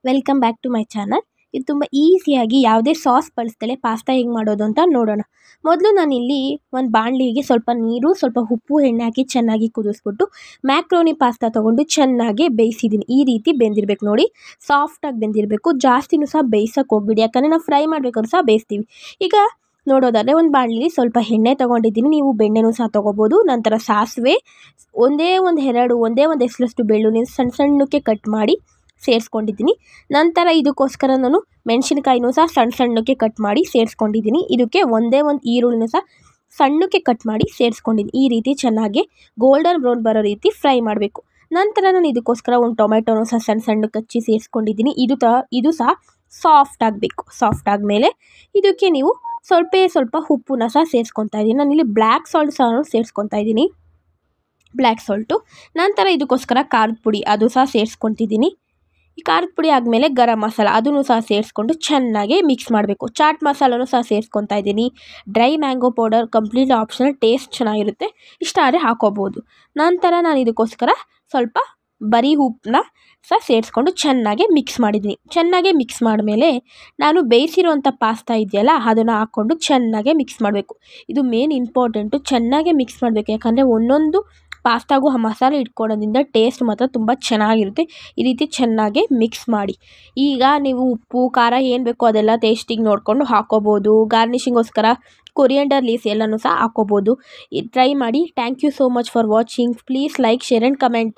Welcome back to my channel. ಇದು ತುಂಬ ಈಸಿಯಾಗಿ ಯಾವುದೇ ಸಾಸ್ ಬಳಸ್ದಲೇ ಪಾಸ್ತಾ ಹೇಗೆ ಮಾಡೋದು ಅಂತ ನೋಡೋಣ. ಮೊದಲು ನಾನಿಲ್ಲಿ ಒಂದು ಬಾಣಲಿಗೆ ಸ್ವಲ್ಪ ನೀರು, ಸ್ವಲ್ಪ ಉಪ್ಪು, ಎಣ್ಣೆ ಹಾಕಿ ಚೆನ್ನಾಗಿ ಕುದಿಸ್ಬಿಟ್ಟು ಮ್ಯಾಕ್ರೋನಿ ಪಾಸ್ತಾ ತೊಗೊಂಡು ಚೆನ್ನಾಗಿ ಬೇಯಿಸಿದ್ದೀನಿ. ಈ ರೀತಿ ಬೆಂದಿರಬೇಕು ನೋಡಿ, ಸಾಫ್ಟಾಗಿ ಬೆಂದಿರಬೇಕು. ಜಾಸ್ತಿನೂ ಸಹ ಬೇಯಿಸೋಕೆ ಹೋಗ್ಬಿಡಿ, ಯಾಕಂದರೆ ನಾವು ಫ್ರೈ ಮಾಡಬೇಕಾದ್ರೂ ಸಹ ಬೇಯಿಸ್ತೀವಿ. ಈಗ ನೋಡೋದಾದರೆ ಒಂದು ಬಾಣಲಿಲಿ ಸ್ವಲ್ಪ ಎಣ್ಣೆ ತೊಗೊಂಡಿದ್ದೀನಿ, ನೀವು ಬೆಣ್ಣೆನೂ ಸಹ ತೊಗೋಬೋದು. ನಂತರ ಸಾಸಿವೆ, ಒಂದೇ ಒಂದು ಎಸಳಷ್ಟು ಬೆಳ್ಳುಳ್ಳಿ ಸಣ್ಣ ಸಣ್ಣಕ್ಕೆ ಕಟ್ ಮಾಡಿ ಸೇರಿಸ್ಕೊಂಡಿದ್ದೀನಿ. ನಂತರ ಇದಕ್ಕೋಸ್ಕರ ನಾನು ಮೆಣಸಿನಕಾಯಿನೂ ಸಹ ಸಣ್ಣ ಸಣ್ಣಕ್ಕೆ ಕಟ್ ಮಾಡಿ ಸೇರಿಸ್ಕೊಂಡಿದ್ದೀನಿ. ಇದಕ್ಕೆ ಒಂದು ಈರುಳ್ಳಿನೂ ಸಹ ಸಣ್ಣಕ್ಕೆ ಕಟ್ ಮಾಡಿ ಸೇರಿಸ್ಕೊಂಡಿದ್ದೀನಿ. ಈ ರೀತಿ ಚೆನ್ನಾಗಿ ಗೋಲ್ಡನ್ ಬ್ರೌನ್ ಬರೋ ರೀತಿ ಫ್ರೈ ಮಾಡಬೇಕು. ನಂತರ ನಾನು ಇದಕ್ಕೋಸ್ಕರ ಒಂದು ಟೊಮೆಟೊನೂ ಸಹ ಸಣ್ಣ ಸಣ್ಣಕ್ಕೆ ಹಚ್ಚಿ ಸೇರಿಸ್ಕೊಂಡಿದ್ದೀನಿ. ಇದು ಸಹ ಸಾಫ್ಟ್ ಆಗಬೇಕು. ಸಾಫ್ಟ್ ಆದಮೇಲೆ ಇದಕ್ಕೆ ನೀವು ಸ್ವಲ್ಪ ಉಪ್ಪನ್ನ ಸಹ ಸೇರಿಸ್ಕೊತಾ ಇದ್ದೀನಿ. ನಾನಿಲ್ಲಿ ಬ್ಲ್ಯಾಕ್ ಸಾಲ್ಟ್ ಸಹ ಸೇರಿಸ್ಕೊತಾ ಇದ್ದೀನಿ, ಬ್ಲ್ಯಾಕ್ ಸಾಲ್ಟು. ನಂತರ ಇದಕ್ಕೋಸ್ಕರ ಖಾರದ ಪುಡಿ ಅದು ಸಹ ಸೇರಿಸ್ಕೊತಿದ್ದೀನಿ. ಈ ಖಾರದ ಪುಡಿ ಆದಮೇಲೆ ಗರಂ ಮಸಾಲ ಅದನ್ನು ಸಹ ಸೇರಿಸ್ಕೊಂಡು ಚೆನ್ನಾಗಿ ಮಿಕ್ಸ್ ಮಾಡಬೇಕು. ಚಾಟ್ ಮಸಾಲನೂ ಸಹ ಸೇರಿಸ್ಕೊತಾ ಇದ್ದೀನಿ. Dry mango powder complete optional, taste ಚೆನ್ನಾಗಿರುತ್ತೆ, ಇಷ್ಟ ಆದರೆ ಹಾಕೋಬೋದು. ನಂತರ ನಾನು ಇದಕ್ಕೋಸ್ಕರ ಸ್ವಲ್ಪ ಬರೀ ಉಪ್ಪನ್ನ ಸಹ ಸೇರಿಸ್ಕೊಂಡು ಚೆನ್ನಾಗಿ ಮಿಕ್ಸ್ ಮಾಡಿದ್ದೀನಿ. ಚೆನ್ನಾಗಿ ಮಿಕ್ಸ್ ಮಾಡಿದ್ಮೇಲೆ ನಾನು ಬೇಯಿಸಿರುವಂಥ ಪಾಸ್ತಾ ಇದೆಯಲ್ಲ ಅದನ್ನು ಹಾಕ್ಕೊಂಡು ಚೆನ್ನಾಗಿ ಮಿಕ್ಸ್ ಮಾಡಬೇಕು. ಇದು ಮೇನ್ ಇಂಪಾರ್ಟೆಂಟು, ಚೆನ್ನಾಗಿ ಮಿಕ್ಸ್ ಮಾಡಬೇಕು. ಯಾಕಂದರೆ ಒಂದೊಂದು ಪಾಸ್ತಾಗೂ ಆ ಮಸಾಲೆ ಇಟ್ಕೊಳ್ಳೋದ್ರಿಂದ ಟೇಸ್ಟ್ ಮಾತ್ರ ತುಂಬ ಚೆನ್ನಾಗಿರುತ್ತೆ. ಈ ರೀತಿ ಚೆನ್ನಾಗಿ ಮಿಕ್ಸ್ ಮಾಡಿ. ಈಗ ನೀವು ಉಪ್ಪು ಖಾರ ಏನು ಬೇಕೋ ಅದೆಲ್ಲ ಟೇಸ್ಟಿಗೆ ನೋಡಿಕೊಂಡು ಹಾಕೋಬೋದು. ಗಾರ್ನಿಷಿಂಗೋಸ್ಕರ ಕೊರಿಯಂಡರ್ ಲೀವ್ಸ್ ಎಲ್ಲನೂ ಸಹ ಹಾಕೋಬೋದು. ಟ್ರೈ ಮಾಡಿ. Thank you so much for watching. Please like, share and comment.